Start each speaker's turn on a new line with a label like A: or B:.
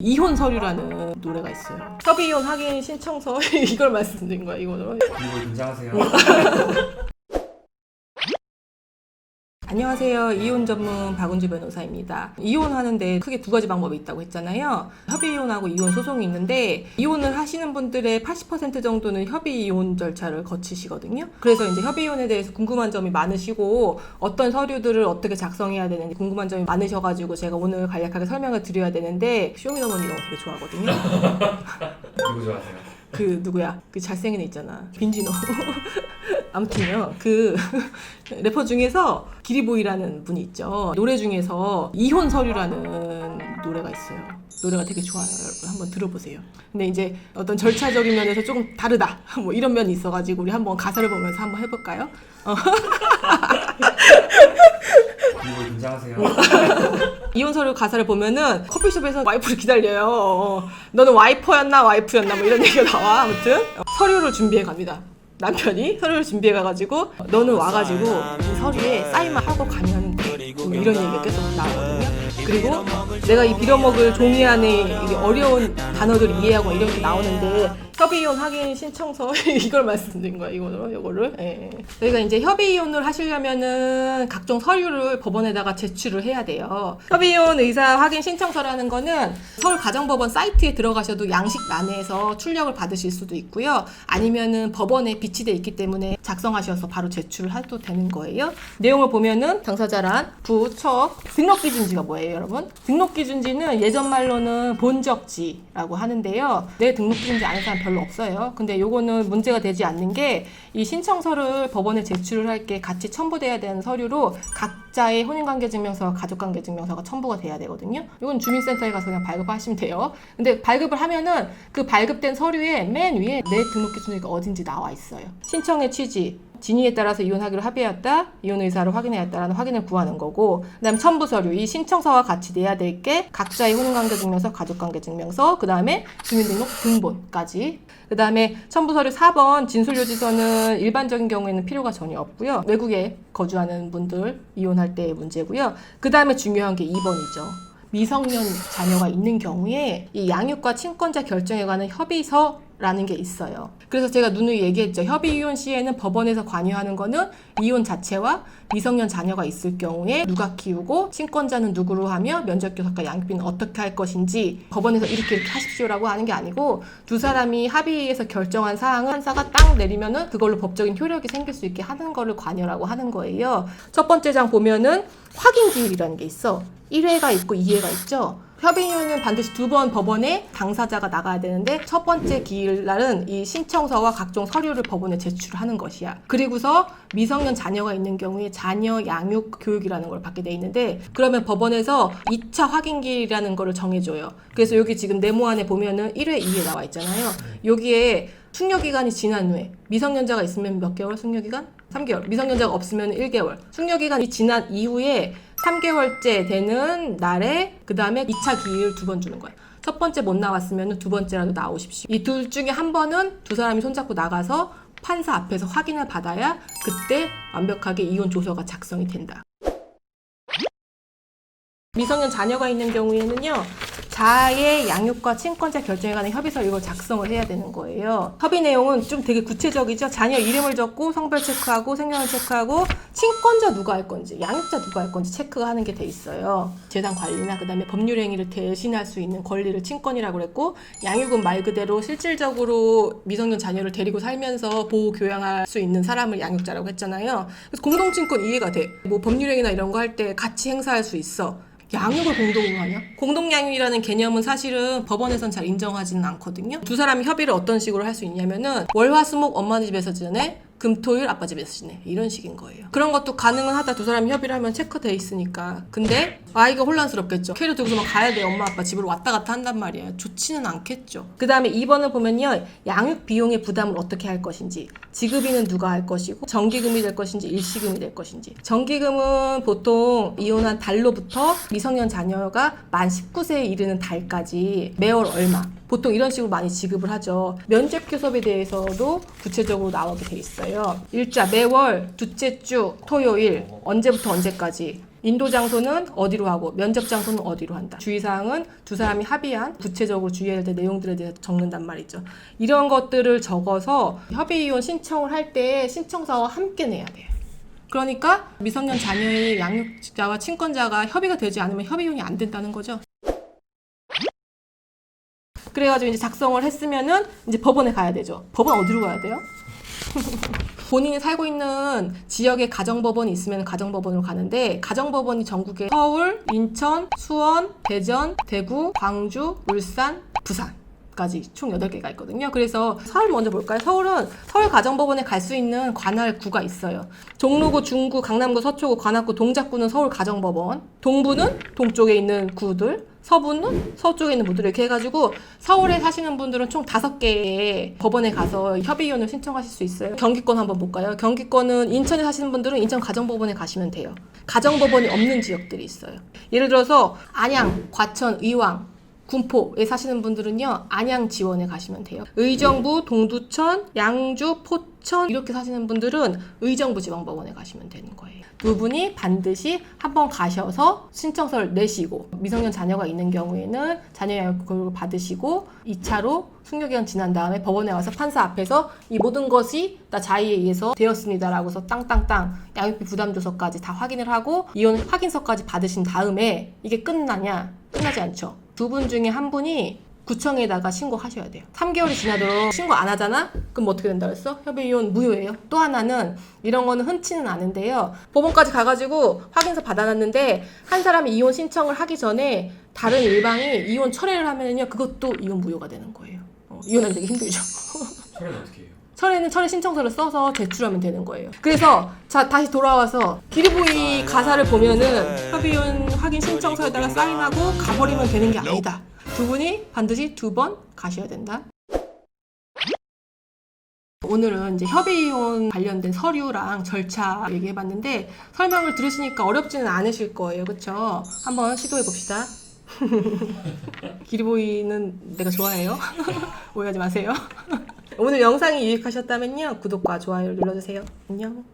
A: 이혼 서류라는 노래가 있어요. 협의 이혼 확인 신청서 이걸 말씀드린 거야 이거는.
B: 이거 긴장하세요.
A: 안녕하세요. 이혼 전문 박은주 변호사입니다. 이혼하는데 크게 두 가지 방법이 있다고 했잖아요. 협의 이혼하고 이혼 소송이 있는데 이혼을 하시는 분들의 80% 정도는 협의 이혼 절차를 거치시거든요. 그래서 이제 협의 이혼에 대해서 궁금한 점이 많으시고 어떤 서류들을 어떻게 작성해야 되는지 궁금한 점이 많으셔가지고 제가 오늘 간략하게 설명을 드려야 되는데 쇼미더머니 이런 거 되게 좋아하거든요.
B: 누구 좋아하세요?
A: 그 누구야? 그 잘생긴 애 있잖아. 빈지노. 아무튼요. 그 래퍼 중에서 기리보이라는 분이 있죠. 노래 중에서 이혼 서류라는 노래가 있어요. 노래가 되게 좋아요. 여러분 한번 들어보세요. 근데 이제 어떤 절차적인 면에서 조금 다르다. 뭐 이런 면이 있어가지고 우리 한번 가사를 보면서 한번 해볼까요?
B: 이거 긴장하세요.
A: 이혼 서류 가사를 보면은 커피숍에서 와이프를 기다려요. 너는 와이퍼였나 와이프였나 뭐 이런 얘기가 나와. 아무튼 서류를 준비해 갑니다. 남편이 서류를 준비해 가가지고 너는 와가지고 이 서류에 사인만 하고 가면 돼. 뭐 이런 얘기가 계속 나오거든요. 그리고 내가 이 빌어먹을 종이 안에 이게 어려운 단어들을 이해하고 이렇게 나오는데 협의 이혼 확인 신청서 이걸 말씀드린 거야 이거를. 예. 저희가 이제 협의 이혼을 하시려면은 각종 서류를 법원에다가 제출을 해야 돼요. 협의 이혼 의사 확인 신청서라는 거는 서울 가정법원 사이트에 들어가셔도 양식란에서 출력을 받으실 수도 있고요. 아니면은 법원에 비치돼 있기 때문에 작성하셔서 바로 제출을 해도 되는 거예요. 내용을 보면은 당사자란 부처 등록기준지가 뭐예요, 여러분? 등록기준지는 예전 말로는 본적지라고 하는데요. 내 등록기준지 아는 사람 별로 없어요. 근데 요거는 문제가 되지 않는 게 이 신청서를 법원에 제출을 할 게 같이 첨부돼야 되는 서류로 각자의 혼인관계증명서와 가족관계증명서가 첨부가 돼야 되거든요. 이건 주민센터에 가서 그냥 발급하시면 돼요. 근데 발급을 하면은 그 발급된 서류에 맨 위에 내 등록기준지가 어딘지 나와 있어요. 신청의 취지, 진위에 따라서 이혼하기로 합의했다, 이혼 의사를 확인하였다라는 확인을 구하는 거고, 그 다음에 첨부 서류, 이 신청서와 같이 내야 될 게 각자의 혼인관계증명서, 가족관계증명서, 그 다음에 주민등록 등본까지. 그 다음에 첨부 서류 4번 진술요지서는 일반적인 경우에는 필요가 전혀 없고요. 외국에 거주하는 분들 이혼할 때의 문제고요. 그 다음에 중요한 게 2번이죠. 미성년 자녀가 있는 경우에 이 양육과 친권자 결정에 관한 협의서라는 게 있어요. 그래서 제가 누누이 얘기했죠. 협의 이혼 시에는 법원에서 관여하는 거는 이혼 자체와 미성년 자녀가 있을 경우에 누가 키우고 친권자는 누구로 하며 면접교섭과 양육비는 어떻게 할 것인지 법원에서 이렇게 하십시오라고 하는 게 아니고 두 사람이 합의해서 결정한 사항을 판사가 딱 내리면은 그걸로 법적인 효력이 생길 수 있게 하는 거를 관여라고 하는 거예요. 첫 번째 장 보면은 확인기일이라는 게 있어. 1회가 있고 2회가 있죠. 협의이혼은 반드시 2번 법원에 당사자가 나가야 되는데 첫 번째 기일날은 이 신청서와 각종 서류를 법원에 제출하는 것이야. 그리고서 미성년 자녀가 있는 경우에 자녀 양육 교육이라는 걸 받게 돼 있는데 그러면 법원에서 2차 확인기일이라는 거를 정해줘요. 그래서 여기 지금 네모안에 보면은 1회, 2회 나와 있잖아요. 여기에 숙려기간이 지난 후에 미성년자가 있으면 몇 개월 숙려기간? 3개월. 미성년자가 없으면 1개월. 숙려기간이 지난 이후에 3개월째 되는 날에 그 다음에 2차 기일 2번 주는 거예요. 첫 번째 못 나왔으면 두 번째라도 나오십시오. 이 둘 중에 한 번은 두 사람이 손잡고 나가서 판사 앞에서 확인을 받아야 그때 완벽하게 이혼 조서가 작성이 된다. 미성년 자녀가 있는 경우에는요. 자아의 양육과 친권자 결정에 관한 협의서 이걸 작성을 해야 되는 거예요. 협의 내용은 좀 되게 구체적이죠. 자녀 이름을 적고 성별 체크하고 생년을 체크하고 친권자 누가 할 건지 양육자 누가 할 건지 체크하는 게 돼 있어요. 재산 관리나 그다음에 법률 행위를 대신할 수 있는 권리를 친권이라고 그랬고 양육은 말 그대로 실질적으로 미성년 자녀를 데리고 살면서 보호 교양할 수 있는 사람을 양육자라고 했잖아요. 그래서 공동친권 이해가 돼. 뭐 법률 행위나 이런 거 할 때 같이 행사할 수 있어. 양육을 공동으로 하냐? 공동양육이라는 개념은 사실은 법원에선 잘 인정하지는 않거든요. 두 사람이 협의를 어떤 식으로 할 수 있냐면은 월화수목 엄마 집에서 지내, 금토일 아빠 집에서 지내 이런 식인 거예요. 그런 것도 가능은 하다. 두 사람이 협의를 하면 체크돼 있으니까. 근데 아이가 혼란스럽겠죠. 캐리어 들고서 막 가야 돼. 엄마 아빠 집으로 왔다 갔다 한단 말이에요. 좋지는 않겠죠. 그 다음에 2번을 보면요. 양육 비용의 부담을 어떻게 할 것인지, 지급비는 누가 할 것이고 정기금이 될 것인지 일시금이 될 것인지. 정기금은 보통 이혼한 달로부터 미성년 자녀가 만 19세에 이르는 달까지 매월 얼마 보통 이런 식으로 많이 지급을 하죠. 면접교섭에 대해서도 구체적으로 나오게 돼 있어요. 일자 매월 둘째 주 토요일 언제부터 언제까지 인도 장소는 어디로 하고 면접 장소는 어디로 한다. 주의사항은 두 사람이 합의한 구체적으로 주의해야 될 내용들에 대해서 적는단 말이죠. 이런 것들을 적어서 협의이혼 신청을 할 때 신청서와 함께 내야 돼요. 그러니까 미성년 자녀의 양육자와 친권자가 협의가 되지 않으면 협의이혼이 안 된다는 거죠. 그래가지고 이제 작성을 했으면은 이제 법원에 가야 되죠. 법원 어디로 가야 돼요? 본인이 살고 있는 지역에 가정법원이 있으면 가정법원으로 가는데 가정법원이 전국에 서울, 인천, 수원, 대전, 대구, 광주, 울산, 부산까지 총 8개가 있거든요. 그래서 서울 먼저 볼까요? 서울은 서울 가정법원에 갈 수 있는 관할구가 있어요. 종로구, 중구, 강남구, 서초구, 관악구, 동작구는 서울 가정법원, 동부는 동쪽에 있는 구들, 서부는 서쪽에 있는 분들 이렇게 해가지고 서울에 사시는 분들은 총 5개의 법원에 가서 협의이혼을 신청하실 수 있어요. 경기권 한번 볼까요? 경기권은 인천에 사시는 분들은 인천 가정법원에 가시면 돼요. 가정법원이 없는 지역들이 있어요. 예를 들어서 안양, 과천, 의왕, 군포에 사시는 분들은요 안양지원에 가시면 돼요. 의정부, 동두천, 양주, 포천 이렇게 사시는 분들은 의정부지방법원에 가시면 되는 거예요. 두 분이 반드시 한번 가셔서 신청서를 내시고 미성년 자녀가 있는 경우에는 자녀 양육 교육을 받으시고 2차로 숙려기간 지난 다음에 법원에 와서 판사 앞에서 이 모든 것이 나 자의에 의해서 되었습니다라고 해서 땅땅땅 양육비 부담조서까지 다 확인을 하고 이혼 확인서까지 받으신 다음에 이게 끝나냐? 끝나지 않죠. 두 분 중에 한 분이 구청에다가 신고하셔야 돼요. 3개월이 지나도록 신고 안 하잖아? 그럼 어떻게 된다 그랬어? 협의이혼 무효예요. 또 하나는 이런 거는 흔치는 않은데요. 법원까지 가가지고 확인서 받아놨는데 한 사람이 이혼 신청을 하기 전에 다른 일방이 이혼 철회를 하면요 그것도 이혼 무효가 되는 거예요. 이혼하면 되게 힘들죠.
B: 철회는 어떻게 해요?
A: 철회는 철회 신청서를 써서 제출하면 되는 거예요. 그래서 자 다시 돌아와서 기리보이 가사를 보면은 협의이혼 확인 신청서에다가 사인하고 가버리면 되는 게 아니다. 두 분이 반드시 2번 가셔야 된다. 오늘은 이제 협의이혼 관련된 서류랑 절차 얘기해봤는데 설명을 들으시니까 어렵지는 않으실 거예요. 그쵸? 한번 시도해봅시다. 기리보이는 내가 좋아해요. 오해하지 마세요. 오늘 영상이 유익하셨다면요 구독과 좋아요를 눌러주세요. 안녕.